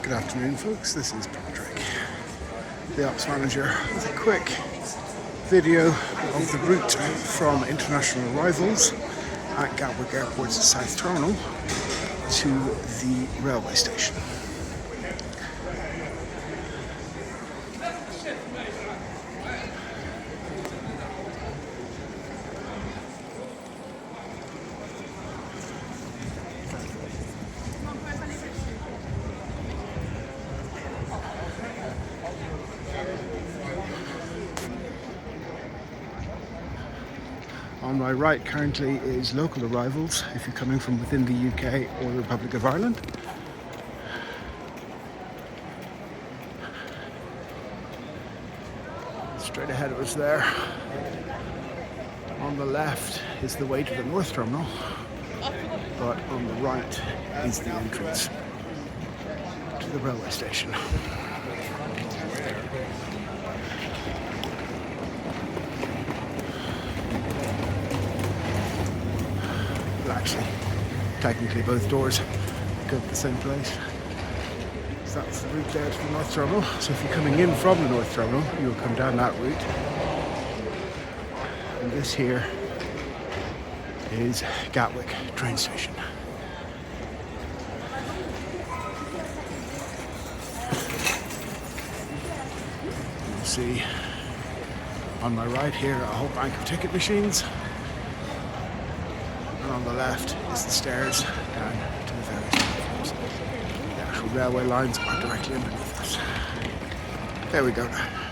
Good afternoon, folks. This is Patrick, the ops manager, with a quick video of the route from international arrivals at Gatwick Airport's South Terminal to the railway station. On my right currently is local arrivals, if you're coming from within the UK or the Republic of Ireland. Straight ahead of us there, on the left is the way to the North Terminal, but on the right is the entrance to the railway station. Actually, technically both doors go to the same place. So that's the route there to the North Terminal. So if you're coming in from the North Terminal, you'll come down that route. And this here is Gatwick train station. You'll see on my right here a whole bank of ticket machines. And on the left is the stairs down to the various platforms. The actual railway lines are directly underneath us. There we go now.